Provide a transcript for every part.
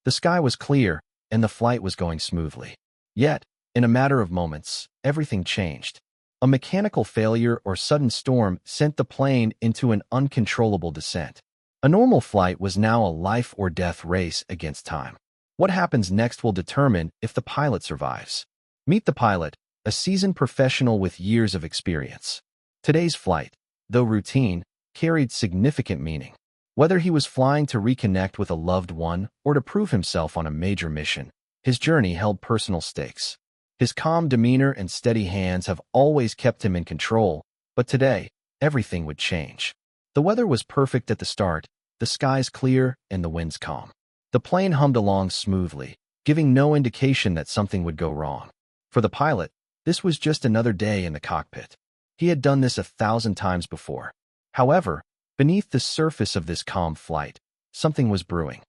The sky was clear, and the flight was going smoothly. Yet, in a matter of moments, everything changed. A mechanical failure or sudden storm sent the plane into an uncontrollable descent. A normal flight was now a life-or-death race against time. What happens next will determine if the pilot survives. Meet the pilot, a seasoned professional with years of experience. Today's flight, though routine, carried significant meaning. Whether he was flying to reconnect with a loved one or to prove himself on a major mission, his journey held personal stakes. His calm demeanor and steady hands have always kept him in control, but today, everything would change. The weather was perfect at the start, the skies clear and the winds calm. The plane hummed along smoothly, giving no indication that something would go wrong. For the pilot, this was just another day in the cockpit. He had done this 1,000 times before. However, beneath the surface of this calm flight, something was brewing.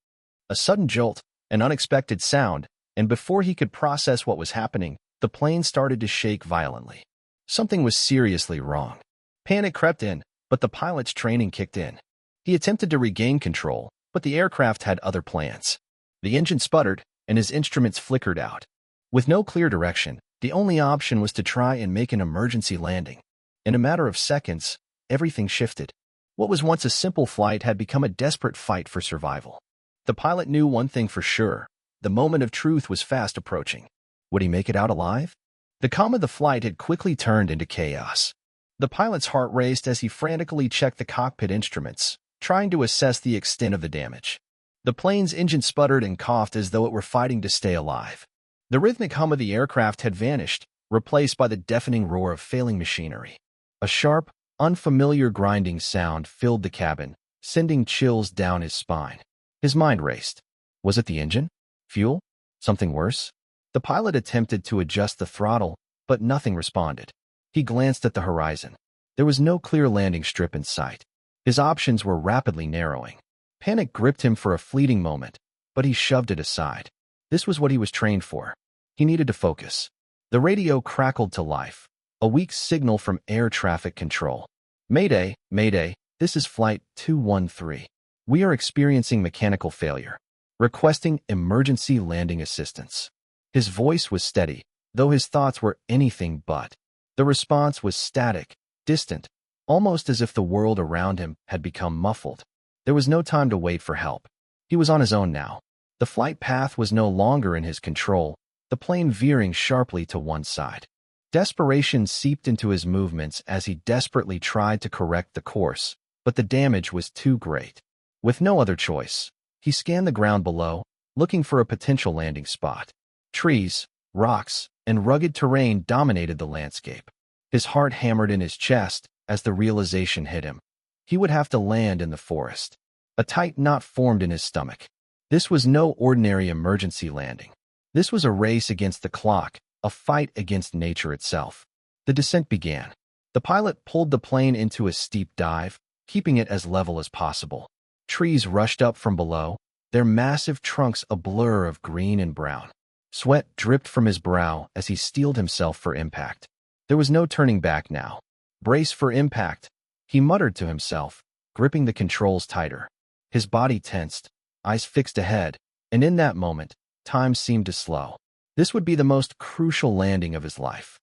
A sudden jolt, an unexpected sound, and before he could process what was happening, the plane started to shake violently. Something was seriously wrong. Panic crept in, but the pilot's training kicked in. He attempted to regain control, but the aircraft had other plans. The engine sputtered, and his instruments flickered out. With no clear direction, the only option was to try and make an emergency landing. In a matter of seconds, everything shifted. What was once a simple flight had become a desperate fight for survival. The pilot knew one thing for sure. The moment of truth was fast approaching. Would he make it out alive? The calm of the flight had quickly turned into chaos. The pilot's heart raced as he frantically checked the cockpit instruments, trying to assess the extent of the damage. The plane's engine sputtered and coughed as though it were fighting to stay alive. The rhythmic hum of the aircraft had vanished, replaced by the deafening roar of failing machinery. A sharp, unfamiliar grinding sound filled the cabin, sending chills down his spine. His mind raced. Was it the engine? Fuel? Something worse? The pilot attempted to adjust the throttle, but nothing responded. He glanced at the horizon. There was no clear landing strip in sight. His options were rapidly narrowing. Panic gripped him for a fleeting moment, but he shoved it aside. This was what he was trained for. He needed to focus. The radio crackled to life, a weak signal from air traffic control. Mayday, Mayday, this is Flight 213. We are experiencing mechanical failure. Requesting emergency landing assistance. His voice was steady, though his thoughts were anything but. The response was static, distant, almost as if the world around him had become muffled. There was no time to wait for help. He was on his own now. The flight path was no longer in his control, the plane veering sharply to one side. Desperation seeped into his movements as he desperately tried to correct the course, but the damage was too great. With no other choice, he scanned the ground below, looking for a potential landing spot. Trees, rocks, and rugged terrain dominated the landscape. His heart hammered in his chest as the realization hit him. He would have to land in the forest. A tight knot formed in his stomach. This was no ordinary emergency landing. This was a race against the clock, a fight against nature itself. The descent began. The pilot pulled the plane into a steep dive, keeping it as level as possible. Trees rushed up from below, their massive trunks a blur of green and brown. Sweat dripped from his brow as he steeled himself for impact. There was no turning back now. Brace for impact, he muttered to himself, gripping the controls tighter. His body tensed, eyes fixed ahead, and in that moment, time seemed to slow. This would be the most crucial landing of his life.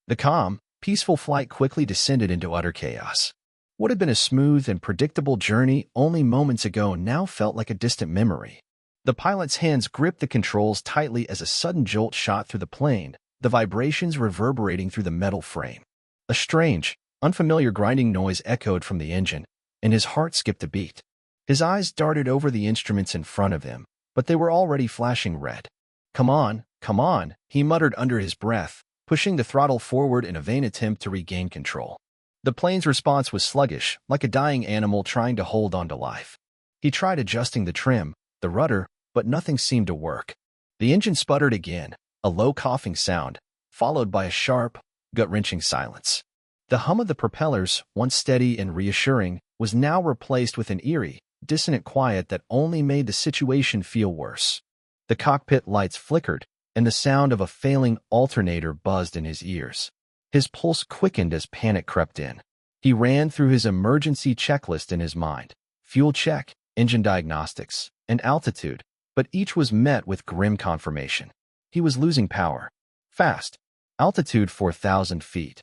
The calm, peaceful flight quickly descended into utter chaos. What had been a smooth and predictable journey only moments ago now felt like a distant memory. The pilot's hands gripped the controls tightly as a sudden jolt shot through the plane, the vibrations reverberating through the metal frame. A strange, unfamiliar grinding noise echoed from the engine, and his heart skipped a beat. His eyes darted over the instruments in front of him, but they were already flashing red. Come on, he muttered under his breath, pushing the throttle forward in a vain attempt to regain control. The plane's response was sluggish, like a dying animal trying to hold on to life. He tried adjusting the trim, the rudder, but nothing seemed to work. The engine sputtered again, a low coughing sound, followed by a sharp, gut-wrenching silence. The hum of the propellers, once steady and reassuring, was now replaced with an eerie, dissonant quiet that only made the situation feel worse. The cockpit lights flickered, and the sound of a failing alternator buzzed in his ears. His pulse quickened as panic crept in. He ran through his emergency checklist in his mind. Fuel check, engine diagnostics, and altitude. but each was met with grim confirmation. He was losing power. Fast. Altitude 4,000 feet.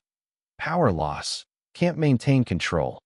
Power loss. Can't maintain control.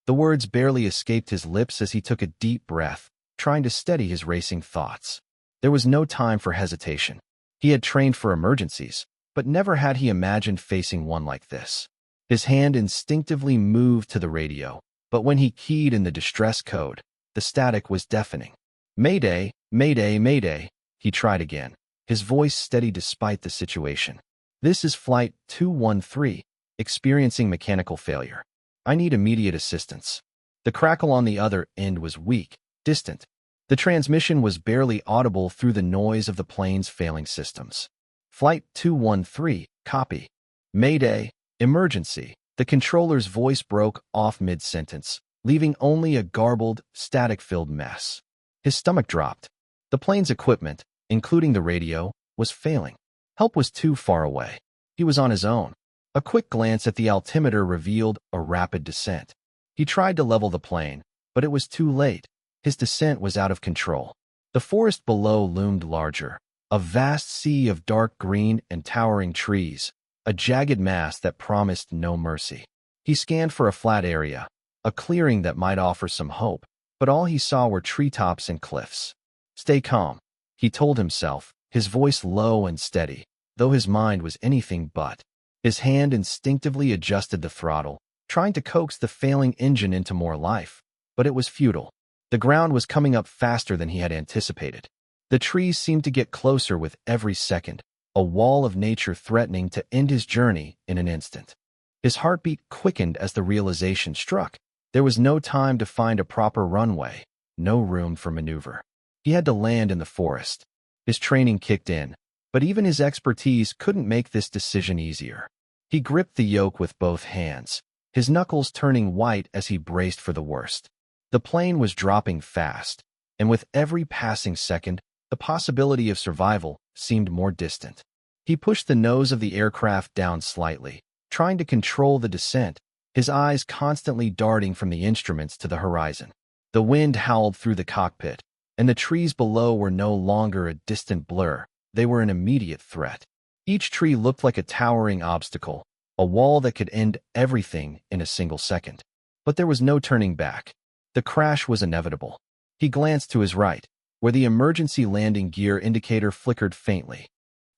The words barely escaped his lips as he took a deep breath, trying to steady his racing thoughts. There was no time for hesitation. He had trained for emergencies, but never had he imagined facing one like this. His hand instinctively moved to the radio, but when he keyed in the distress code, the static was deafening. Mayday, mayday, mayday, he tried again, his voice steady despite the situation. This is Flight 213, experiencing mechanical failure. I need immediate assistance. The crackle on the other end was weak, distant. The transmission was barely audible through the noise of the plane's failing systems. Flight 213, copy. Mayday, emergency. The controller's voice broke off mid-sentence, leaving only a garbled, static-filled mess. His stomach dropped. The plane's equipment, including the radio, was failing. Help was too far away. He was on his own. A quick glance at the altimeter revealed a rapid descent. He tried to level the plane, but it was too late. His descent was out of control. The forest below loomed larger, a vast sea of dark green and towering trees, a jagged mass that promised no mercy. He scanned for a flat area, a clearing that might offer some hope, but all he saw were treetops and cliffs. Stay calm, he told himself, his voice low and steady, though his mind was anything but. His hand instinctively adjusted the throttle, trying to coax the failing engine into more life, but it was futile. The ground was coming up faster than he had anticipated. The trees seemed to get closer with every second, a wall of nature threatening to end his journey in an instant. His heartbeat quickened as the realization struck. There was no time to find a proper runway, no room for maneuver. He had to land in the forest. His training kicked in, but even his expertise couldn't make this decision easier. He gripped the yoke with both hands, his knuckles turning white as he braced for the worst. The plane was dropping fast, and with every passing second, the possibility of survival seemed more distant. He pushed the nose of the aircraft down slightly, trying to control the descent, his eyes constantly darting from the instruments to the horizon. The wind howled through the cockpit, and the trees below were no longer a distant blur. They were an immediate threat. Each tree looked like a towering obstacle, a wall that could end everything in a single second. But there was no turning back. The crash was inevitable. He glanced to his right, where the emergency landing gear indicator flickered faintly.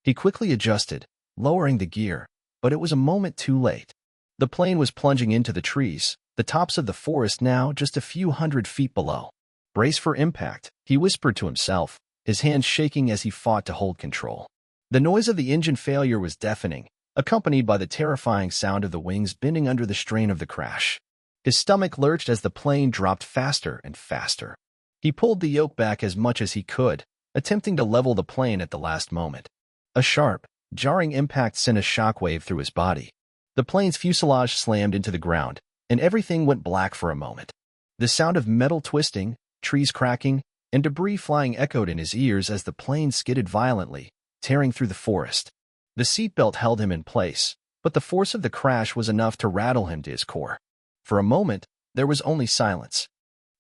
He quickly adjusted, lowering the gear, but it was a moment too late. The plane was plunging into the trees, the tops of the forest now just a few hundred feet below. Brace for impact, he whispered to himself, his hands shaking as he fought to hold control. The noise of the engine failure was deafening, accompanied by the terrifying sound of the wings bending under the strain of the crash. His stomach lurched as the plane dropped faster and faster. He pulled the yoke back as much as he could, attempting to level the plane at the last moment. A sharp, jarring impact sent a shockwave through his body. The plane's fuselage slammed into the ground, and everything went black for a moment. The sound of metal twisting, trees cracking, and debris flying echoed in his ears as the plane skidded violently, tearing through the forest. The seatbelt held him in place, but the force of the crash was enough to rattle him to his core. For a moment, there was only silence.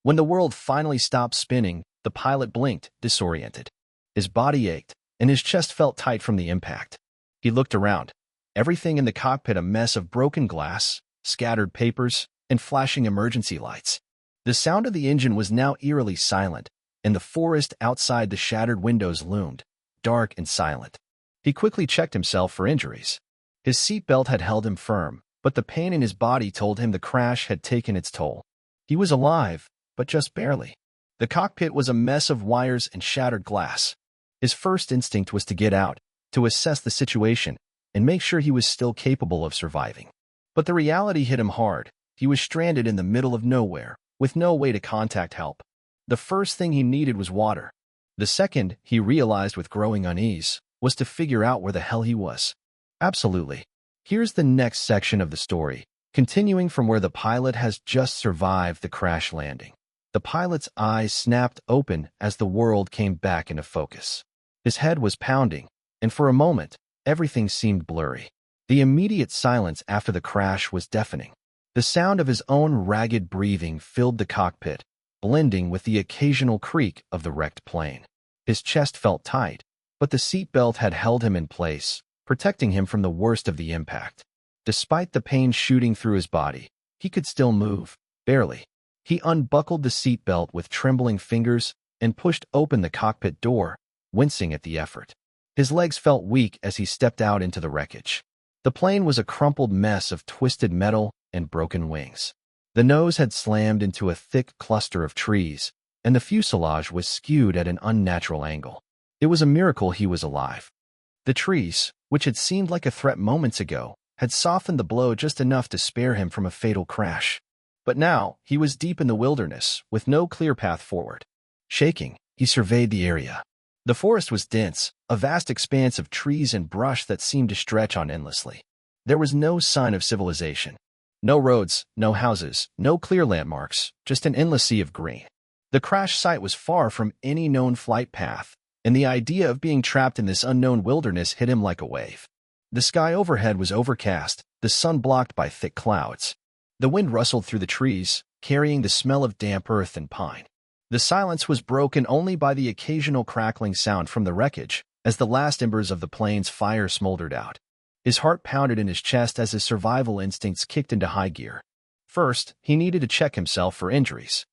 When the world finally stopped spinning, the pilot blinked, disoriented. His body ached, and his chest felt tight from the impact. He looked around, everything in the cockpit a mess of broken glass, scattered papers, and flashing emergency lights. The sound of the engine was now eerily silent, and the forest outside the shattered windows loomed, dark and silent. He quickly checked himself for injuries. His seatbelt had held him firm, but the pain in his body told him the crash had taken its toll. He was alive, but just barely. The cockpit was a mess of wires and shattered glass. His first instinct was to get out, to assess the situation, and make sure he was still capable of surviving. But the reality hit him hard. He was stranded in the middle of nowhere, with no way to contact help. The first thing he needed was water. The second, he realized with growing unease, was to figure out where the hell he was. Absolutely. Here's the next section of the story, continuing from where the pilot has just survived the crash landing. The pilot's eyes snapped open as the world came back into focus. His head was pounding, and for a moment, everything seemed blurry. The immediate silence after the crash was deafening. The sound of his own ragged breathing filled the cockpit, blending with the occasional creak of the wrecked plane. His chest felt tight, but the seatbelt had held him in place, protecting him from the worst of the impact. Despite the pain shooting through his body, he could still move, barely. He unbuckled the seatbelt with trembling fingers and pushed open the cockpit door, wincing at the effort. His legs felt weak as he stepped out into the wreckage. The plane was a crumpled mess of twisted metal and broken wings. The nose had slammed into a thick cluster of trees, and the fuselage was skewed at an unnatural angle. It was a miracle he was alive. The trees, which had seemed like a threat moments ago, had softened the blow just enough to spare him from a fatal crash. But now, he was deep in the wilderness, with no clear path forward. Shaking, he surveyed the area. The forest was dense, a vast expanse of trees and brush that seemed to stretch on endlessly. There was no sign of civilization. No roads, no houses, no clear landmarks, just an endless sea of green. The crash site was far from any known flight path, and the idea of being trapped in this unknown wilderness hit him like a wave. The sky overhead was overcast, the sun blocked by thick clouds. The wind rustled through the trees, carrying the smell of damp earth and pine. The silence was broken only by the occasional crackling sound from the wreckage as the last embers of the plane's fire smoldered out. His heart pounded in his chest as his survival instincts kicked into high gear. First, he needed to check himself for injuries.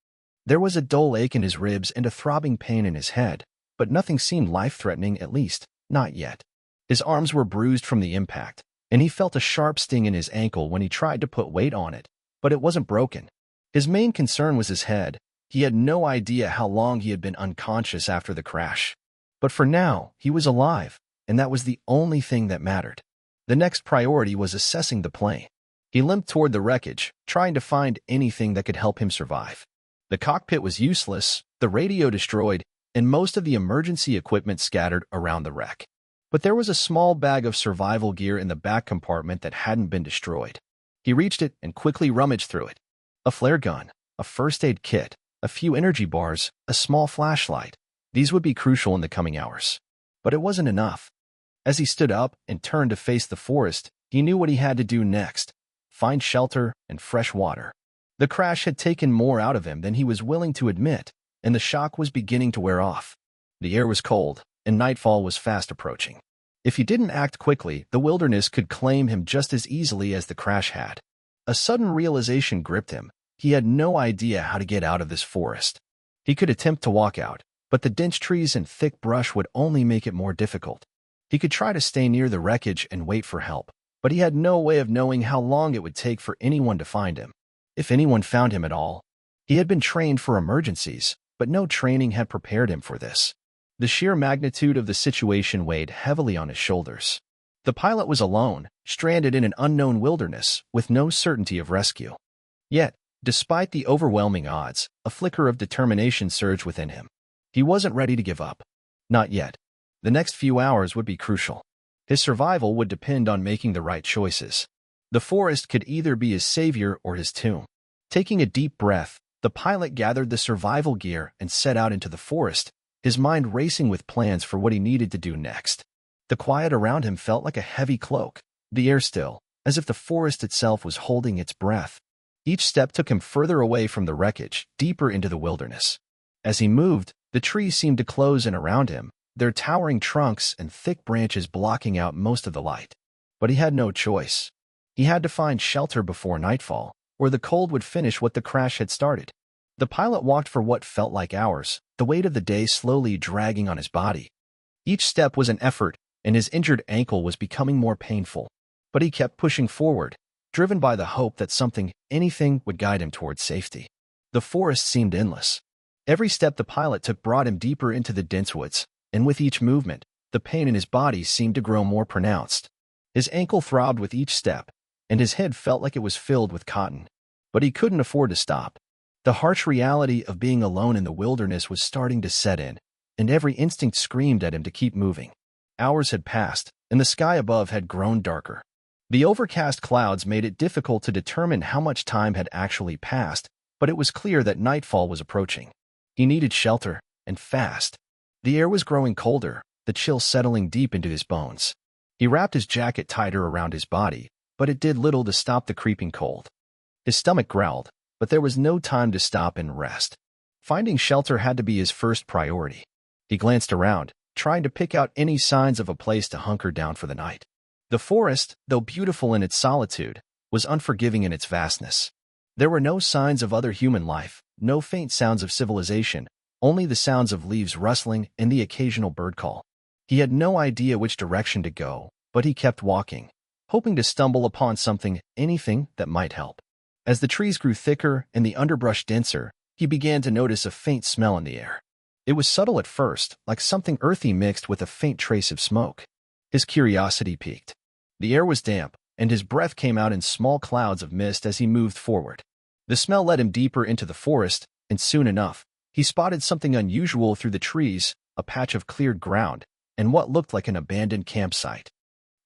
There was a dull ache in his ribs and a throbbing pain in his head, but nothing seemed life-threatening, at least, not yet. His arms were bruised from the impact, and he felt a sharp sting in his ankle when he tried to put weight on it, but it wasn't broken. His main concern was his head. He had no idea how long he had been unconscious after the crash. But for now, he was alive, and that was the only thing that mattered. The next priority was assessing the plane. He limped toward the wreckage, trying to find anything that could help him survive. The cockpit was useless, the radio destroyed, and most of the emergency equipment scattered around the wreck. But there was a small bag of survival gear in the back compartment that hadn't been destroyed. He reached it and quickly rummaged through it. A flare gun, a first aid kit, a few energy bars, a small flashlight. These would be crucial in the coming hours. But it wasn't enough. As he stood up and turned to face the forest, he knew what he had to do next: find shelter and fresh water. The crash had taken more out of him than he was willing to admit, and the shock was beginning to wear off. The air was cold, and nightfall was fast approaching. If he didn't act quickly, the wilderness could claim him just as easily as the crash had. A sudden realization gripped him. He had no idea how to get out of this forest. He could attempt to walk out, but the dense trees and thick brush would only make it more difficult. He could try to stay near the wreckage and wait for help, but he had no way of knowing how long it would take for anyone to find him. If anyone found him at all. He had been trained for emergencies, but no training had prepared him for this. The sheer magnitude of the situation weighed heavily on his shoulders. The pilot was alone, stranded in an unknown wilderness, with no certainty of rescue. Yet, despite the overwhelming odds, a flicker of determination surged within him. He wasn't ready to give up. Not yet. The next few hours would be crucial. His survival would depend on making the right choices. The forest could either be his savior or his tomb. Taking a deep breath, the pilot gathered the survival gear and set out into the forest, his mind racing with plans for what he needed to do next. The quiet around him felt like a heavy cloak, the air still, as if the forest itself was holding its breath. Each step took him further away from the wreckage, deeper into the wilderness. As he moved, the trees seemed to close in around him, their towering trunks and thick branches blocking out most of the light. But he had no choice. He had to find shelter before nightfall, or the cold would finish what the crash had started. The pilot walked for what felt like hours, the weight of the day slowly dragging on his body. Each step was an effort, and his injured ankle was becoming more painful. But he kept pushing forward, driven by the hope that anything would guide him towards safety. The forest seemed endless. Every step the pilot took brought him deeper into the dense woods, and with each movement, the pain in his body seemed to grow more pronounced. His ankle throbbed with each step, and his head felt like it was filled with cotton. But he couldn't afford to stop. The harsh reality of being alone in the wilderness was starting to set in, and every instinct screamed at him to keep moving. Hours had passed, and the sky above had grown darker. The overcast clouds made it difficult to determine how much time had actually passed, but it was clear that nightfall was approaching. He needed shelter, and fast. The air was growing colder, the chill settling deep into his bones. He wrapped his jacket tighter around his body, but it did little to stop the creeping cold. His stomach growled, but there was no time to stop and rest. Finding shelter had to be his first priority. He glanced around, trying to pick out any signs of a place to hunker down for the night. The forest, though beautiful in its solitude, was unforgiving in its vastness. There were no signs of other human life, no faint sounds of civilization, only the sounds of leaves rustling and the occasional bird call. He had no idea which direction to go, but he kept walking, hoping to stumble upon anything that might help. As the trees grew thicker and the underbrush denser, he began to notice a faint smell in the air. It was subtle at first, like something earthy mixed with a faint trace of smoke. His curiosity piqued. The air was damp, and his breath came out in small clouds of mist as he moved forward. The smell led him deeper into the forest, and soon enough, he spotted something unusual through the trees, a patch of cleared ground, and what looked like an abandoned campsite.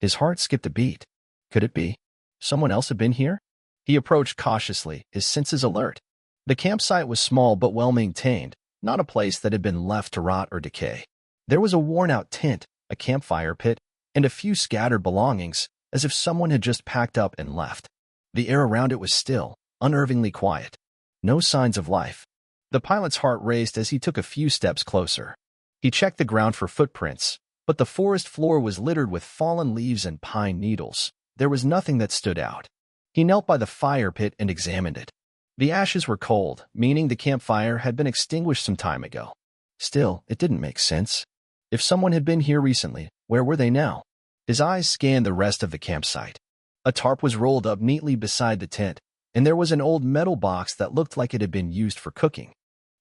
His heart skipped a beat. Could it be? Someone else had been here? He approached cautiously, his senses alert. The campsite was small but well-maintained, not a place that had been left to rot or decay. There was a worn-out tent, a campfire pit, and a few scattered belongings, as if someone had just packed up and left. The air around it was still, unnervingly quiet. No signs of life. The pilot's heart raced as he took a few steps closer. He checked the ground for footprints, but the forest floor was littered with fallen leaves and pine needles. There was nothing that stood out. He knelt by the fire pit and examined it. The ashes were cold, meaning the campfire had been extinguished some time ago. Still, it didn't make sense. If someone had been here recently, where were they now? His eyes scanned the rest of the campsite. A tarp was rolled up neatly beside the tent, and there was an old metal box that looked like it had been used for cooking.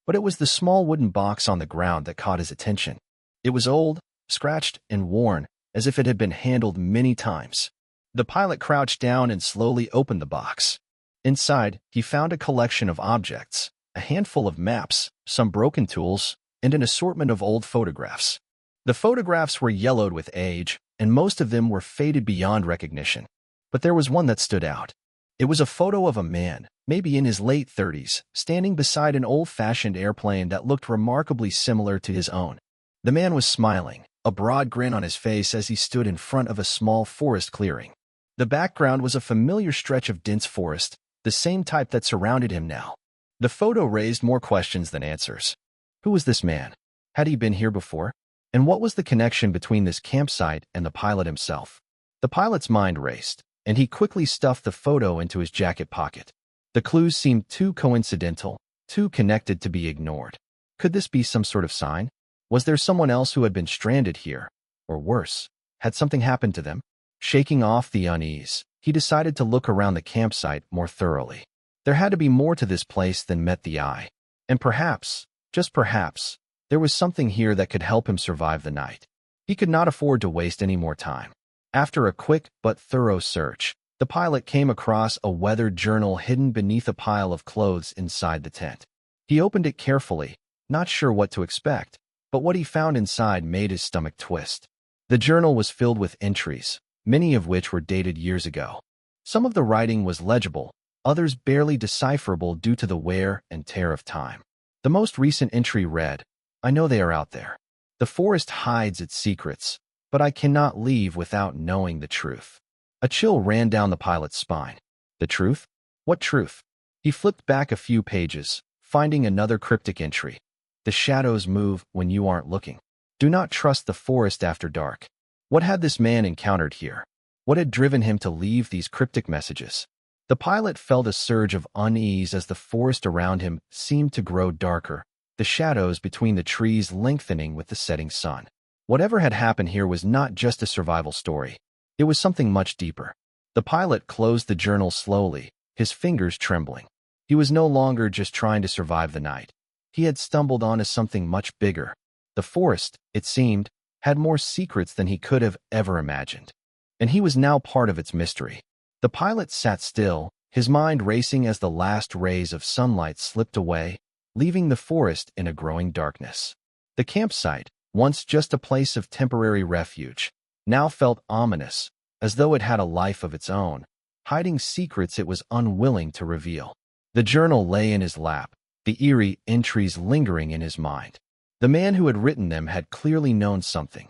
But it was the small wooden box on the ground that caught his attention. It was old, scratched, and worn, as if it had been handled many times. The pilot crouched down and slowly opened the box. Inside, he found a collection of objects, a handful of maps, some broken tools, and an assortment of old photographs. The photographs were yellowed with age, and most of them were faded beyond recognition. But there was one that stood out. It was a photo of a man, maybe in his late 30s, standing beside an old-fashioned airplane that looked remarkably similar to his own. The man was smiling, a broad grin on his face as he stood in front of a small forest clearing. The background was a familiar stretch of dense forest, the same type that surrounded him now. The photo raised more questions than answers. Who was this man? Had he been here before? And what was the connection between this campsite and the pilot himself? The pilot's mind raced, and he quickly stuffed the photo into his jacket pocket. The clues seemed too coincidental, too connected to be ignored. Could this be some sort of sign? Was there someone else who had been stranded here? Or worse, had something happened to them? Shaking off the unease, he decided to look around the campsite more thoroughly. There had to be more to this place than met the eye. And perhaps, just perhaps, there was something here that could help him survive the night. He could not afford to waste any more time. After a quick but thorough search, the pilot came across a weathered journal hidden beneath a pile of clothes inside the tent. He opened it carefully, not sure what to expect, but what he found inside made his stomach twist. The journal was filled with entries, many of which were dated years ago. Some of the writing was legible, others barely decipherable due to the wear and tear of time. The most recent entry read, "I know they are out there. The forest hides its secrets, but I cannot leave without knowing the truth." A chill ran down the pilot's spine. The truth? What truth? He flipped back a few pages, finding another cryptic entry. "The shadows move when you aren't looking. Do not trust the forest after dark." What had this man encountered here? What had driven him to leave these cryptic messages? The pilot felt a surge of unease as the forest around him seemed to grow darker, the shadows between the trees lengthening with the setting sun. Whatever had happened here was not just a survival story. It was something much deeper. The pilot closed the journal slowly, his fingers trembling. He was no longer just trying to survive the night. He had stumbled onto something much bigger. The forest, it seemed, had more secrets than he could have ever imagined. And he was now part of its mystery. The pilot sat still, his mind racing as the last rays of sunlight slipped away, leaving the forest in a growing darkness. The campsite, once just a place of temporary refuge, now felt ominous, as though it had a life of its own, hiding secrets it was unwilling to reveal. The journal lay in his lap, the eerie entries lingering in his mind. The man who had written them had clearly known something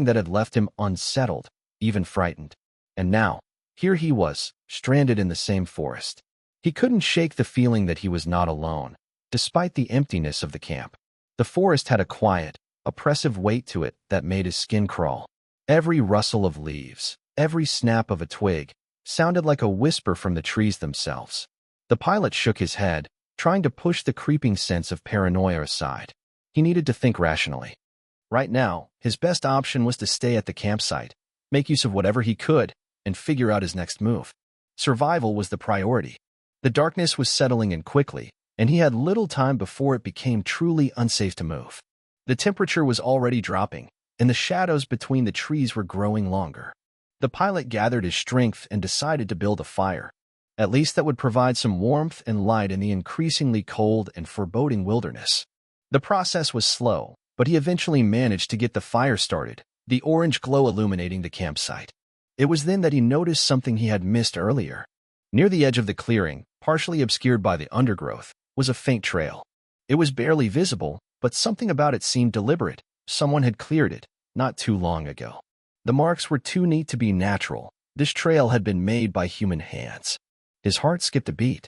that had left him unsettled, even frightened. And now, here he was, stranded in the same forest. He couldn't shake the feeling that he was not alone, despite the emptiness of the camp. The forest had a quiet, oppressive weight to it that made his skin crawl. Every rustle of leaves, every snap of a twig, sounded like a whisper from the trees themselves. The pilot shook his head, trying to push the creeping sense of paranoia aside. He needed to think rationally. Right now, his best option was to stay at the campsite, make use of whatever he could, and figure out his next move. Survival was the priority. The darkness was settling in quickly, and he had little time before it became truly unsafe to move. The temperature was already dropping, and the shadows between the trees were growing longer. The pilot gathered his strength and decided to build a fire. At least that would provide some warmth and light in the increasingly cold and foreboding wilderness. The process was slow, but he eventually managed to get the fire started, the orange glow illuminating the campsite. It was then that he noticed something he had missed earlier. Near the edge of the clearing, partially obscured by the undergrowth, was a faint trail. It was barely visible, but something about it seemed deliberate. Someone had cleared it, not too long ago. The marks were too neat to be natural. This trail had been made by human hands. His heart skipped a beat.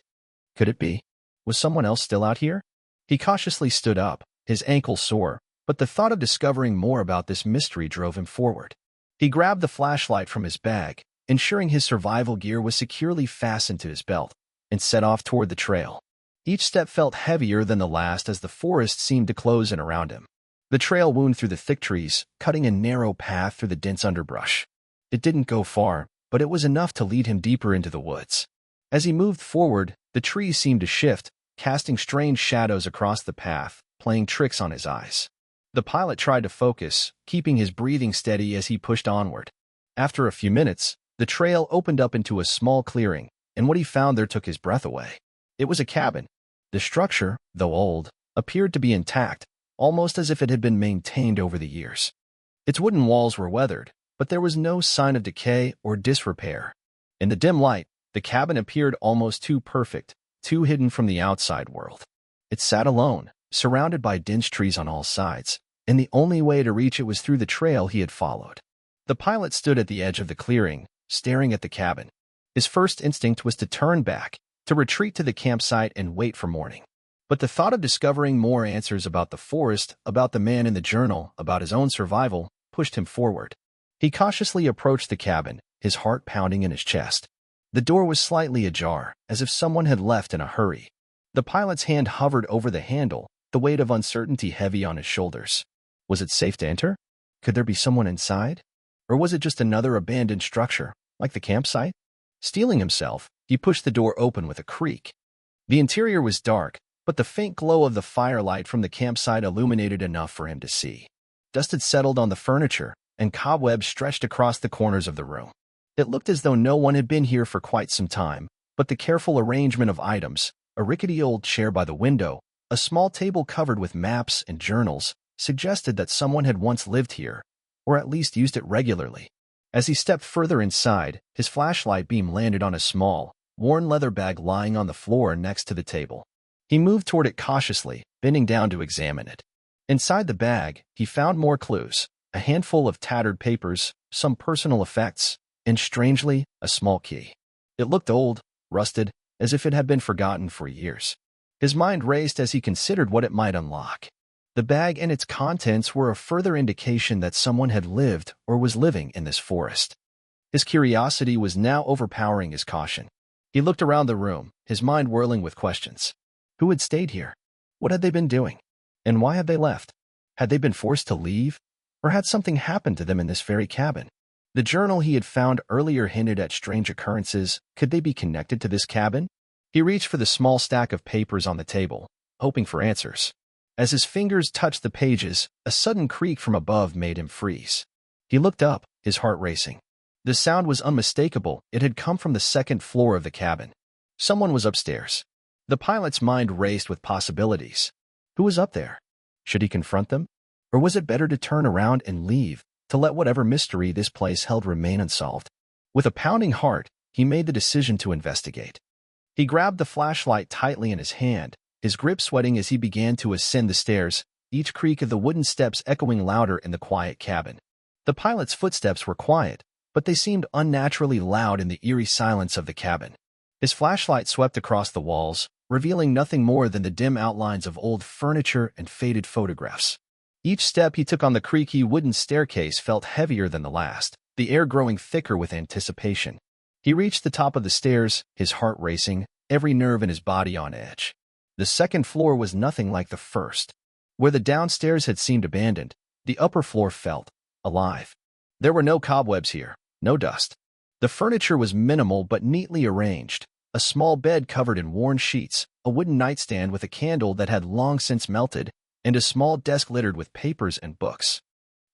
Could it be? Was someone else still out here? He cautiously stood up, his ankle sore, but the thought of discovering more about this mystery drove him forward. He grabbed the flashlight from his bag, ensuring his survival gear was securely fastened to his belt, and set off toward the trail. Each step felt heavier than the last as the forest seemed to close in around him. The trail wound through the thick trees, cutting a narrow path through the dense underbrush. It didn't go far, but it was enough to lead him deeper into the woods. As he moved forward, the trees seemed to shift, casting strange shadows across the path, playing tricks on his eyes. The pilot tried to focus, keeping his breathing steady as he pushed onward. After a few minutes, the trail opened up into a small clearing, and what he found there took his breath away. It was a cabin. The structure, though old, appeared to be intact, almost as if it had been maintained over the years. Its wooden walls were weathered, but there was no sign of decay or disrepair. In the dim light, the cabin appeared almost too perfect, too hidden from the outside world. It sat alone, surrounded by dense trees on all sides, and the only way to reach it was through the trail he had followed. The pilot stood at the edge of the clearing, staring at the cabin. His first instinct was to turn back, to retreat to the campsite and wait for morning. But the thought of discovering more answers about the forest, about the man in the journal, about his own survival, pushed him forward. He cautiously approached the cabin, his heart pounding in his chest. The door was slightly ajar, as if someone had left in a hurry. The pilot's hand hovered over the handle, the weight of uncertainty heavy on his shoulders. Was it safe to enter? Could there be someone inside? Or was it just another abandoned structure, like the campsite? Steeling himself, he pushed the door open with a creak. The interior was dark, but the faint glow of the firelight from the campsite illuminated enough for him to see. Dust had settled on the furniture, and cobwebs stretched across the corners of the room. It looked as though no one had been here for quite some time, but the careful arrangement of items, a rickety old chair by the window, a small table covered with maps and journals, suggested that someone had once lived here, or at least used it regularly. As he stepped further inside, his flashlight beam landed on a small, worn leather bag lying on the floor next to the table. He moved toward it cautiously, bending down to examine it. Inside the bag, he found more clues, a handful of tattered papers, some personal effects, and strangely, a small key. It looked old, rusted, as if it had been forgotten for years. His mind raced as he considered what it might unlock. The bag and its contents were a further indication that someone had lived or was living in this forest. His curiosity was now overpowering his caution. He looked around the room, his mind whirling with questions. Who had stayed here? What had they been doing? And why had they left? Had they been forced to leave? Or had something happened to them in this very cabin? The journal he had found earlier hinted at strange occurrences. Could they be connected to this cabin? He reached for the small stack of papers on the table, hoping for answers. As his fingers touched the pages, a sudden creak from above made him freeze. He looked up, his heart racing. The sound was unmistakable. It had come from the second floor of the cabin. Someone was upstairs. The pilot's mind raced with possibilities. Who was up there? Should he confront them? Or was it better to turn around and leave, to let whatever mystery this place held remain unsolved? With a pounding heart, he made the decision to investigate. He grabbed the flashlight tightly in his hand, his grip sweating as he began to ascend the stairs, each creak of the wooden steps echoing louder in the quiet cabin. The pilot's footsteps were quiet, but they seemed unnaturally loud in the eerie silence of the cabin. His flashlight swept across the walls, revealing nothing more than the dim outlines of old furniture and faded photographs. Each step he took on the creaky wooden staircase felt heavier than the last, the air growing thicker with anticipation. He reached the top of the stairs, his heart racing, every nerve in his body on edge. The second floor was nothing like the first. Where the downstairs had seemed abandoned, the upper floor felt alive. There were no cobwebs here, no dust. The furniture was minimal but neatly arranged. A small bed covered in worn sheets, a wooden nightstand with a candle that had long since melted, and a small desk littered with papers and books.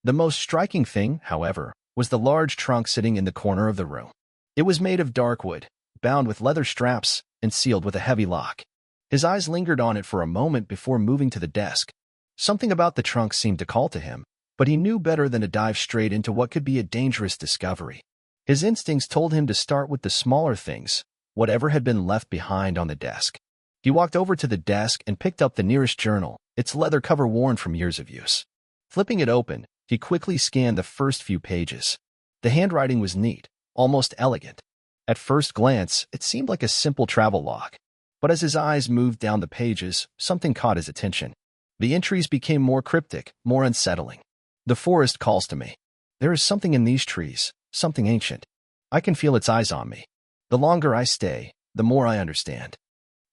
The most striking thing, however, was the large trunk sitting in the corner of the room. It was made of dark wood, bound with leather straps, and sealed with a heavy lock. His eyes lingered on it for a moment before moving to the desk. Something about the trunk seemed to call to him, but he knew better than to dive straight into what could be a dangerous discovery. His instincts told him to start with the smaller things, whatever had been left behind on the desk. He walked over to the desk and picked up the nearest journal, its leather cover worn from years of use. Flipping it open, he quickly scanned the first few pages. The handwriting was neat, almost elegant. At first glance, it seemed like a simple travel log. But as his eyes moved down the pages, something caught his attention. The entries became more cryptic, more unsettling. The forest calls to me. There is something in these trees, something ancient. I can feel its eyes on me. The longer I stay, the more I understand.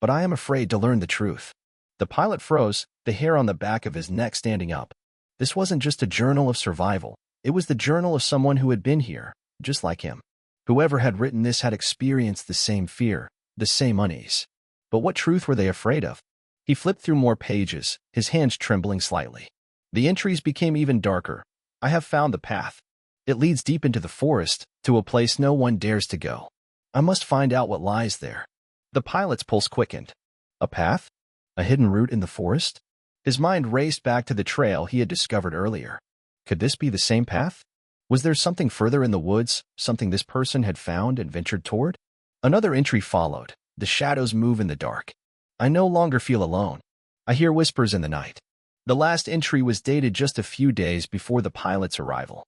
But I am afraid to learn the truth. The pilot froze, the hair on the back of his neck standing up. This wasn't just a journal of survival. It was the journal of someone who had been here, just like him. Whoever had written this had experienced the same fear, the same unease. But what truth were they afraid of? He flipped through more pages, his hands trembling slightly. The entries became even darker. I have found the path. It leads deep into the forest, to a place no one dares to go. I must find out what lies there. The pilot's pulse quickened. A path? A hidden route in the forest? His mind raced back to the trail he had discovered earlier. Could this be the same path? Was there something further in the woods, something this person had found and ventured toward? Another entry followed. The shadows move in the dark. I no longer feel alone. I hear whispers in the night. The last entry was dated just a few days before the pilot's arrival.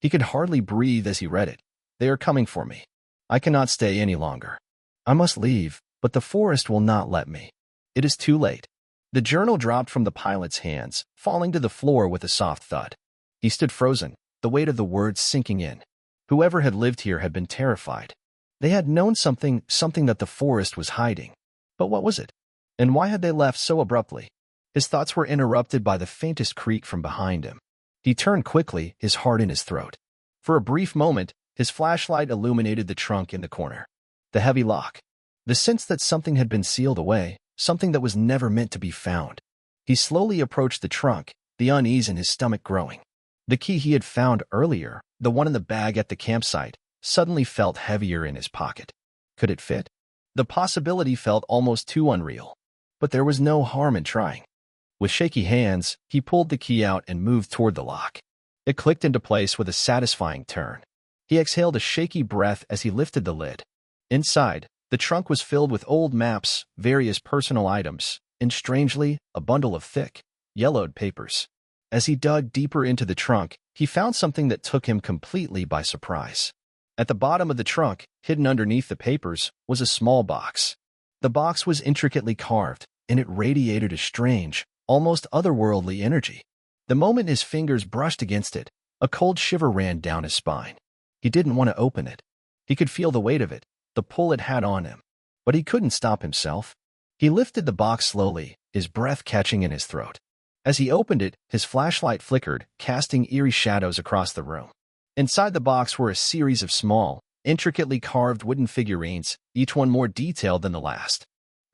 He could hardly breathe as he read it. They are coming for me. I cannot stay any longer. I must leave, but the forest will not let me. It is too late. The journal dropped from the pilot's hands, falling to the floor with a soft thud. He stood frozen, the weight of the words sinking in. Whoever had lived here had been terrified. They had known something that the forest was hiding. But what was it? And why had they left so abruptly? His thoughts were interrupted by the faintest creak from behind him. He turned quickly, his heart in his throat. For a brief moment, his flashlight illuminated the trunk in the corner. The heavy lock. The sense that something had been sealed away, something that was never meant to be found. He slowly approached the trunk, the unease in his stomach growing. The key he had found earlier, the one in the bag at the campsite, suddenly felt heavier in his pocket. Could it fit? The possibility felt almost too unreal. But there was no harm in trying. With shaky hands, he pulled the key out and moved toward the lock. It clicked into place with a satisfying turn. He exhaled a shaky breath as he lifted the lid. Inside, the trunk was filled with old maps, various personal items, and strangely, a bundle of thick, yellowed papers. As he dug deeper into the trunk, he found something that took him completely by surprise. At the bottom of the trunk, hidden underneath the papers, was a small box. The box was intricately carved, and it radiated a strange, almost otherworldly energy. The moment his fingers brushed against it, a cold shiver ran down his spine. He didn't want to open it. He could feel the weight of it, the pull it had on him. But he couldn't stop himself. He lifted the box slowly, his breath catching in his throat. As he opened it, his flashlight flickered, casting eerie shadows across the room. Inside the box were a series of small, intricately carved wooden figurines, each one more detailed than the last.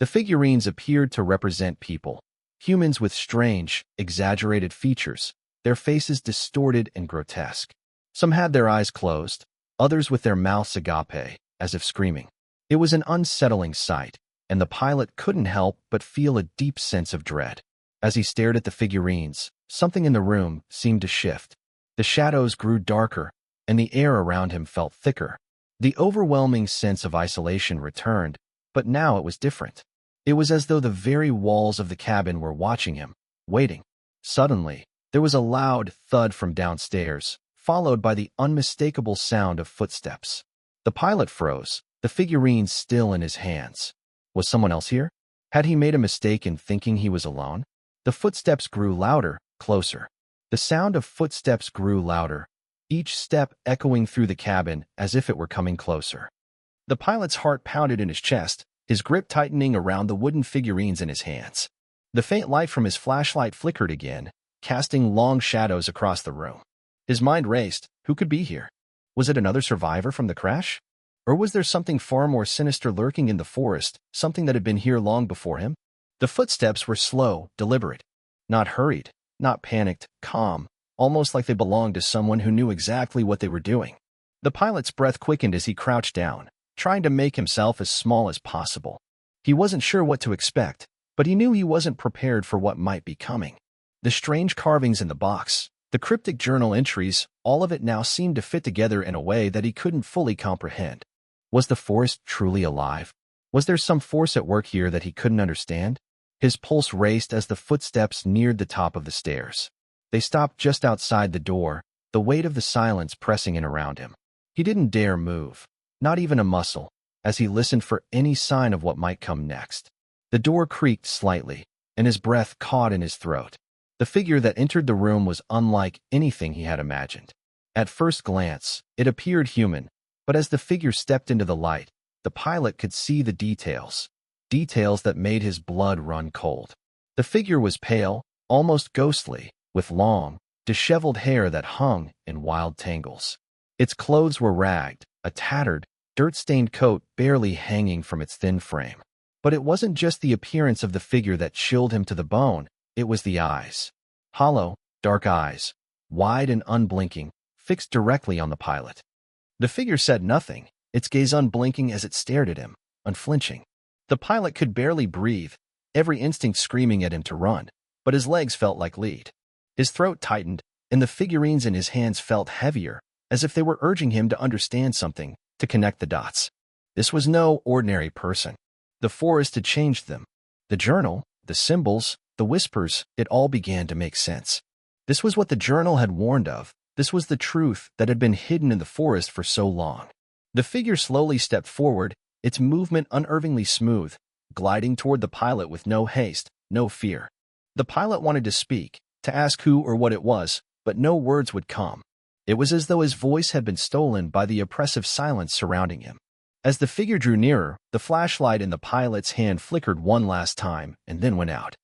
The figurines appeared to represent people, humans with strange, exaggerated features, their faces distorted and grotesque. Some had their eyes closed, others with their mouths agape, as if screaming. It was an unsettling sight, and the pilot couldn't help but feel a deep sense of dread. As he stared at the figurines, something in the room seemed to shift. The shadows grew darker, and the air around him felt thicker. The overwhelming sense of isolation returned, but now it was different. It was as though the very walls of the cabin were watching him, waiting. Suddenly, there was a loud thud from downstairs, followed by the unmistakable sound of footsteps. The pilot froze, the figurines still in his hands. Was someone else here? Had he made a mistake in thinking he was alone? The footsteps grew louder, closer. The sound of footsteps grew louder, each step echoing through the cabin as if it were coming closer. The pilot's heart pounded in his chest, his grip tightening around the wooden figurines in his hands. The faint light from his flashlight flickered again, casting long shadows across the room. His mind raced. Who could be here? Was it another survivor from the crash? Or was there something far more sinister lurking in the forest, something that had been here long before him? The footsteps were slow, deliberate. Not hurried, not panicked, calm, almost like they belonged to someone who knew exactly what they were doing. The pilot's breath quickened as he crouched down, trying to make himself as small as possible. He wasn't sure what to expect, but he knew he wasn't prepared for what might be coming. The strange carvings in the box, the cryptic journal entries, all of it now seemed to fit together in a way that he couldn't fully comprehend. Was the forest truly alive? Was there some force at work here that he couldn't understand? His pulse raced as the footsteps neared the top of the stairs. They stopped just outside the door, the weight of the silence pressing in around him. He didn't dare move, not even a muscle, as he listened for any sign of what might come next. The door creaked slightly, and his breath caught in his throat. The figure that entered the room was unlike anything he had imagined. At first glance, it appeared human, but as the figure stepped into the light, the pilot could see the details that made his blood run cold. The figure was pale, almost ghostly, with long, disheveled hair that hung in wild tangles. Its clothes were ragged, a tattered, dirt-stained coat barely hanging from its thin frame. But it wasn't just the appearance of the figure that chilled him to the bone, it was the eyes. Hollow, dark eyes, wide and unblinking, fixed directly on the pilot. The figure said nothing, its gaze unblinking as it stared at him, unflinching. The pilot could barely breathe, every instinct screaming at him to run, but his legs felt like lead. His throat tightened, and the figurines in his hands felt heavier, as if they were urging him to understand something, to connect the dots. This was no ordinary person. The forest had changed them. The journal, the symbols, the whispers, it all began to make sense. This was what the journal had warned of. This was the truth that had been hidden in the forest for so long. The figure slowly stepped forward, its movement unnervingly smooth, gliding toward the pilot with no haste, no fear. The pilot wanted to speak, to ask who or what it was, but no words would come. It was as though his voice had been stolen by the oppressive silence surrounding him. As the figure drew nearer, the flashlight in the pilot's hand flickered one last time and then went out.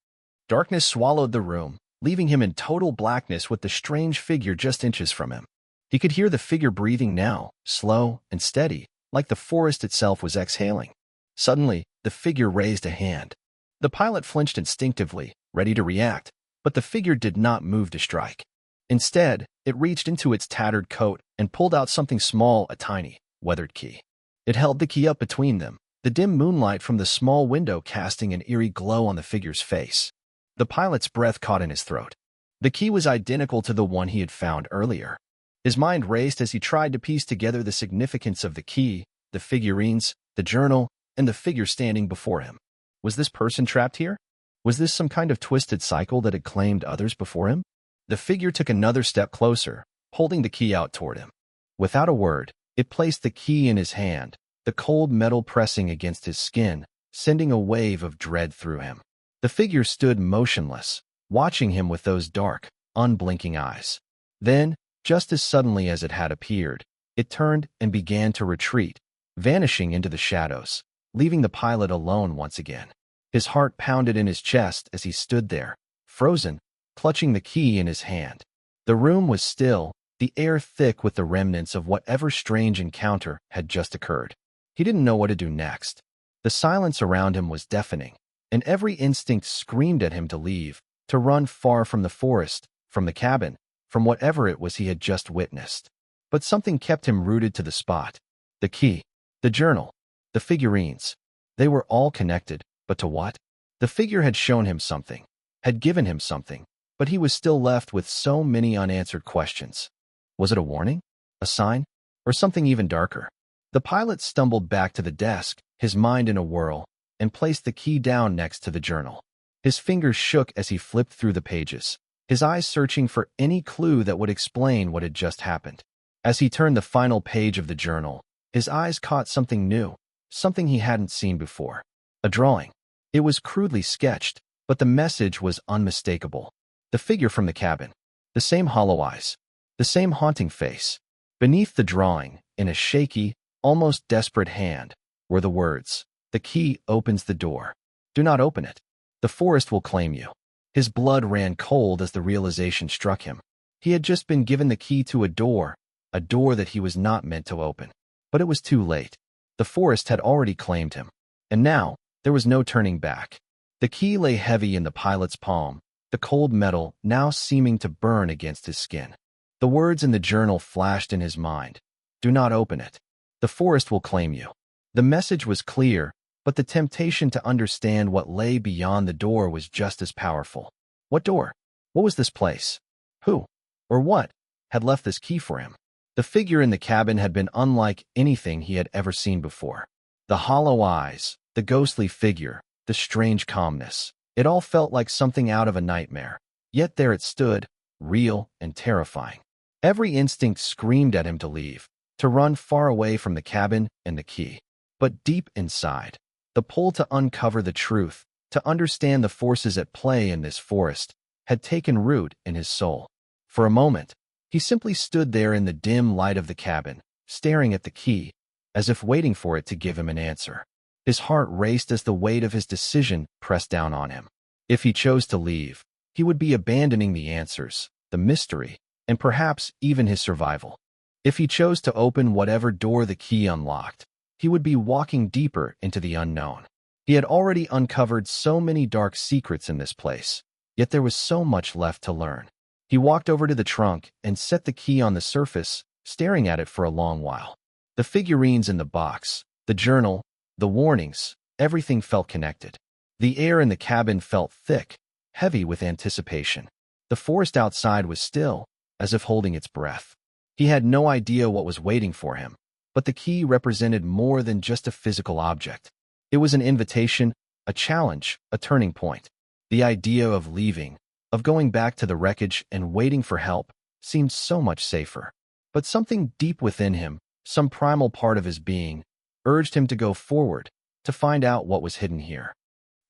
Darkness swallowed the room, leaving him in total blackness with the strange figure just inches from him. He could hear the figure breathing now, slow and steady, like the forest itself was exhaling. Suddenly, the figure raised a hand. The pilot flinched instinctively, ready to react, but the figure did not move to strike. Instead, it reached into its tattered coat and pulled out something small, a tiny, weathered key. It held the key up between them, the dim moonlight from the small window casting an eerie glow on the figure's face. The pilot's breath caught in his throat. The key was identical to the one he had found earlier. His mind raced as he tried to piece together the significance of the key, the figurines, the journal, and the figure standing before him. Was this person trapped here? Was this some kind of twisted cycle that had claimed others before him? The figure took another step closer, holding the key out toward him. Without a word, it placed the key in his hand, the cold metal pressing against his skin, sending a wave of dread through him. The figure stood motionless, watching him with those dark, unblinking eyes. Then, just as suddenly as it had appeared, it turned and began to retreat, vanishing into the shadows, leaving the pilot alone once again. His heart pounded in his chest as he stood there, frozen, clutching the key in his hand. The room was still, the air thick with the remnants of whatever strange encounter had just occurred. He didn't know what to do next. The silence around him was deafening, and every instinct screamed at him to leave, to run far from the forest, from the cabin, from whatever it was he had just witnessed. But something kept him rooted to the spot. The key, the journal, the figurines. They were all connected, but to what? The figure had shown him something, had given him something, but he was still left with so many unanswered questions. Was it a warning? A sign? Or something even darker? The pilot stumbled back to the desk, his mind in a whirl, and placed the key down next to the journal. His fingers shook as he flipped through the pages, his eyes searching for any clue that would explain what had just happened. As he turned the final page of the journal, his eyes caught something new, something he hadn't seen before. A drawing. It was crudely sketched, but the message was unmistakable. The figure from the cabin. The same hollow eyes. The same haunting face. Beneath the drawing, in a shaky, almost desperate hand, were the words, "The key opens the door. Do not open it. The forest will claim you." His blood ran cold as the realization struck him. He had just been given the key to a door that he was not meant to open. But it was too late. The forest had already claimed him. And now, there was no turning back. The key lay heavy in the pilot's palm, the cold metal now seeming to burn against his skin. The words in the journal flashed in his mind. Do not open it. The forest will claim you. The message was clear, but the temptation to understand what lay beyond the door was just as powerful. What door? What was this place? Who, or what, had left this key for him? The figure in the cabin had been unlike anything he had ever seen before. The hollow eyes, the ghostly figure, the strange calmness. It all felt like something out of a nightmare. Yet there it stood, real and terrifying. Every instinct screamed at him to leave, to run far away from the cabin and the key. But deep inside, the pull to uncover the truth, to understand the forces at play in this forest, had taken root in his soul. For a moment, he simply stood there in the dim light of the cabin, staring at the key, as if waiting for it to give him an answer. His heart raced as the weight of his decision pressed down on him. If he chose to leave, he would be abandoning the answers, the mystery, and perhaps even his survival. If he chose to open whatever door the key unlocked, he would be walking deeper into the unknown. He had already uncovered so many dark secrets in this place, yet there was so much left to learn. He walked over to the trunk and set the key on the surface, staring at it for a long while. The figurines in the box, the journal, the warnings, everything felt connected. The air in the cabin felt thick, heavy with anticipation. The forest outside was still, as if holding its breath. He had no idea what was waiting for him, but the key represented more than just a physical object. It was an invitation, a challenge, a turning point. The idea of leaving, of going back to the wreckage and waiting for help, seemed so much safer. But something deep within him, some primal part of his being, urged him to go forward, to find out what was hidden here.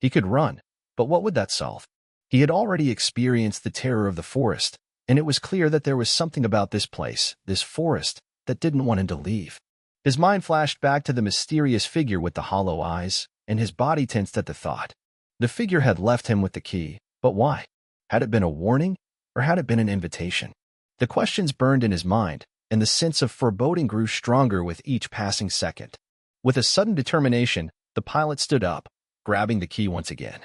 He could run, but what would that solve? He had already experienced the terror of the forest, and it was clear that there was something about this place, this forest, that didn't want him to leave. His mind flashed back to the mysterious figure with the hollow eyes, and his body tensed at the thought. The figure had left him with the key, but why? Had it been a warning, or had it been an invitation? The questions burned in his mind, and the sense of foreboding grew stronger with each passing second. With a sudden determination, the pilot stood up, grabbing the key once again.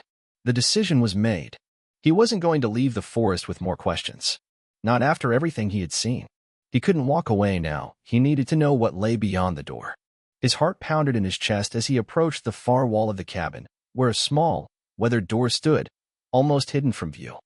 The decision was made. He wasn't going to leave the forest with more questions. Not after everything he had seen. He couldn't walk away now. He needed to know what lay beyond the door. His heart pounded in his chest as he approached the far wall of the cabin, where a small, weathered door stood, almost hidden from view.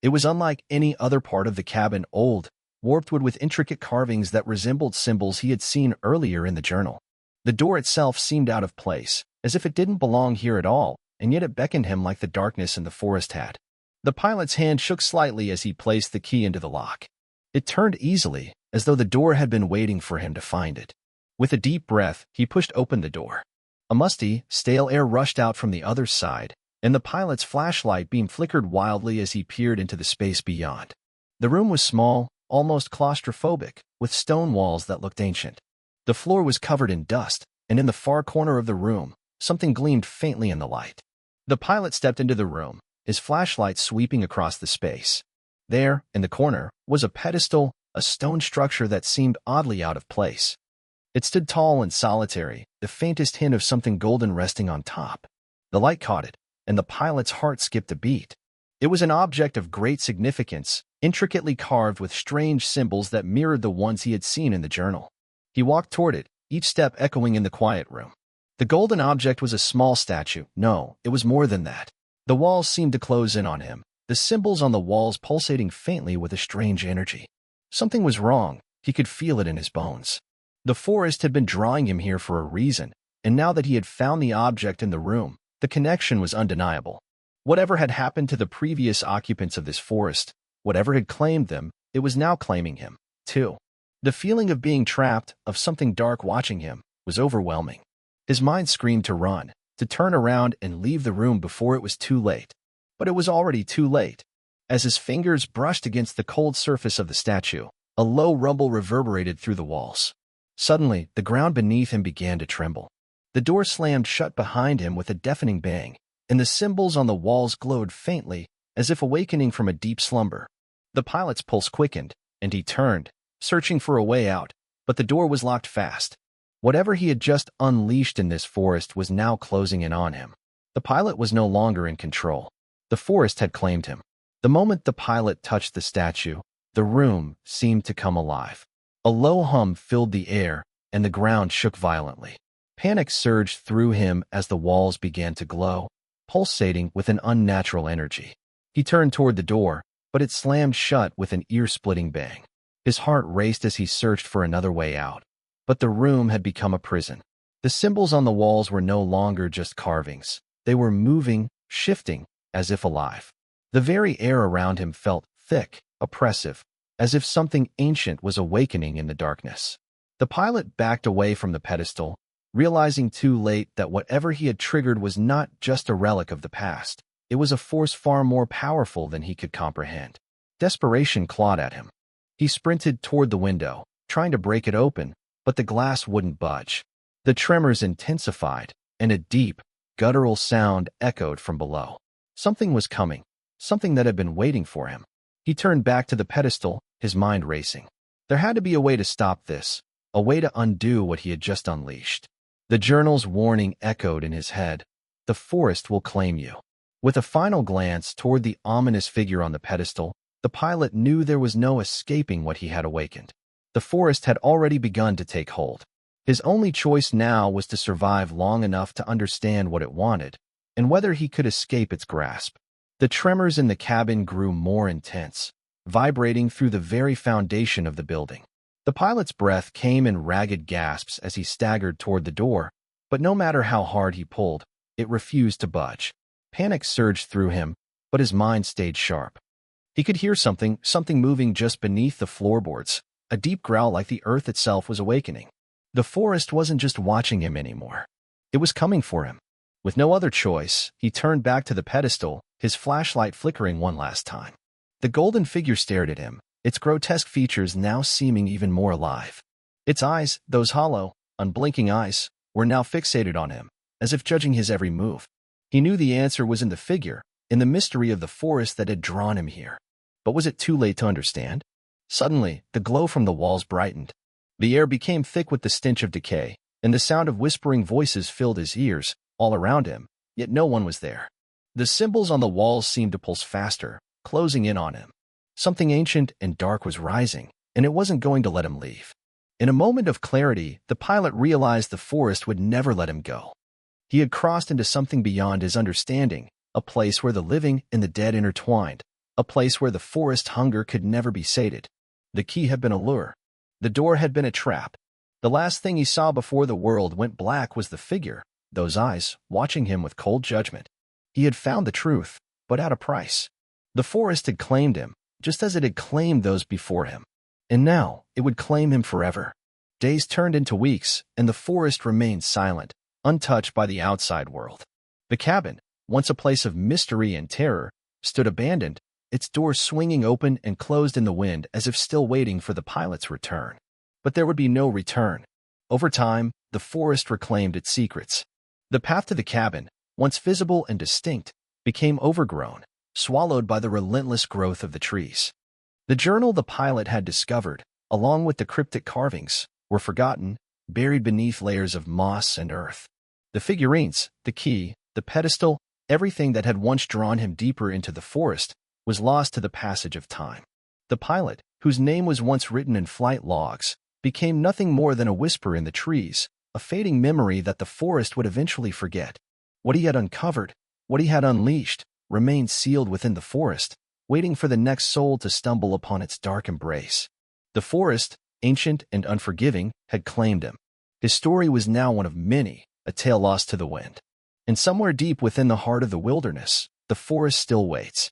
It was unlike any other part of the cabin, old, warped wood with intricate carvings that resembled symbols he had seen earlier in the journal. The door itself seemed out of place, as if it didn't belong here at all, and yet it beckoned him like the darkness in the forest had. The pilot's hand shook slightly as he placed the key into the lock. It turned easily, as though the door had been waiting for him to find it. With a deep breath, he pushed open the door. A musty, stale air rushed out from the other side, and the pilot's flashlight beam flickered wildly as he peered into the space beyond. The room was small, almost claustrophobic, with stone walls that looked ancient. The floor was covered in dust, and in the far corner of the room, something gleamed faintly in the light. The pilot stepped into the room, his flashlight sweeping across the space. There, in the corner, was a pedestal, a stone structure that seemed oddly out of place. It stood tall and solitary, the faintest hint of something golden resting on top. The light caught it, and the pilot's heart skipped a beat. It was an object of great significance, intricately carved with strange symbols that mirrored the ones he had seen in the journal. He walked toward it, each step echoing in the quiet room. The golden object was a small statue. No, it was more than that. The walls seemed to close in on him, the symbols on the walls pulsating faintly with a strange energy. Something was wrong. He could feel it in his bones. The forest had been drawing him here for a reason, and now that he had found the object in the room, the connection was undeniable. Whatever had happened to the previous occupants of this forest, whatever had claimed them, it was now claiming him, too. The feeling of being trapped, of something dark watching him, was overwhelming. His mind screamed to run, to turn around and leave the room before it was too late. But it was already too late. As his fingers brushed against the cold surface of the statue, a low rumble reverberated through the walls. Suddenly, the ground beneath him began to tremble. The door slammed shut behind him with a deafening bang, and the symbols on the walls glowed faintly, as if awakening from a deep slumber. The pilot's pulse quickened, and he turned, searching for a way out, but the door was locked fast. Whatever he had just unleashed in this forest was now closing in on him. The pilot was no longer in control. The forest had claimed him. The moment the pilot touched the statue, the room seemed to come alive. A low hum filled the air, and the ground shook violently. Panic surged through him as the walls began to glow, pulsating with an unnatural energy. He turned toward the door, but it slammed shut with an ear-splitting bang. His heart raced as he searched for another way out. But the room had become a prison. The symbols on the walls were no longer just carvings. They were moving, shifting, as if alive. The very air around him felt thick, oppressive, as if something ancient was awakening in the darkness. The pilot backed away from the pedestal, realizing too late that whatever he had triggered was not just a relic of the past. It was a force far more powerful than he could comprehend. Desperation clawed at him. He sprinted toward the window, trying to break it open, but the glass wouldn't budge. The tremors intensified, and a deep, guttural sound echoed from below. Something was coming, something that had been waiting for him. He turned back to the pedestal, his mind racing. There had to be a way to stop this, a way to undo what he had just unleashed. The journal's warning echoed in his head. The forest will claim you. With a final glance toward the ominous figure on the pedestal, the pilot knew there was no escaping what he had awakened. The forest had already begun to take hold. His only choice now was to survive long enough to understand what it wanted, and whether he could escape its grasp. The tremors in the cabin grew more intense, vibrating through the very foundation of the building. The pilot's breath came in ragged gasps as he staggered toward the door, but no matter how hard he pulled, it refused to budge. Panic surged through him, but his mind stayed sharp. He could hear something moving just beneath the floorboards, a deep growl like the earth itself was awakening. The forest wasn't just watching him anymore. It was coming for him. With no other choice, he turned back to the pedestal, his flashlight flickering one last time. The golden figure stared at him, its grotesque features now seeming even more alive. Its eyes, those hollow, unblinking eyes, were now fixated on him, as if judging his every move. He knew the answer was in the figure, in the mystery of the forest that had drawn him here. But was it too late to understand? Suddenly, the glow from the walls brightened. The air became thick with the stench of decay, and the sound of whispering voices filled his ears, all around him, yet no one was there. The symbols on the walls seemed to pulse faster, closing in on him. Something ancient and dark was rising, and it wasn't going to let him leave. In a moment of clarity, the pilot realized the forest would never let him go. He had crossed into something beyond his understanding, a place where the living and the dead intertwined, a place where the forest hunger could never be sated. The key had been a lure. The door had been a trap. The last thing he saw before the world went black was the figure, those eyes, watching him with cold judgment. He had found the truth, but at a price. The forest had claimed him, just as it had claimed those before him. And now, it would claim him forever. Days turned into weeks, and the forest remained silent, untouched by the outside world. The cabin, once a place of mystery and terror, stood abandoned, its doors swinging open and closed in the wind as if still waiting for the pilot's return. But there would be no return. Over time, the forest reclaimed its secrets. The path to the cabin, once visible and distinct, became overgrown, swallowed by the relentless growth of the trees. The journal the pilot had discovered, along with the cryptic carvings, were forgotten, buried beneath layers of moss and earth. The figurines, the key, the pedestal, everything that had once drawn him deeper into the forest, was lost to the passage of time. The pilot, whose name was once written in flight logs, became nothing more than a whisper in the trees, a fading memory that the forest would eventually forget. What he had uncovered, what he had unleashed, remained sealed within the forest, waiting for the next soul to stumble upon its dark embrace. The forest, ancient and unforgiving, had claimed him. His story was now one of many, a tale lost to the wind. And somewhere deep within the heart of the wilderness, the forest still waits.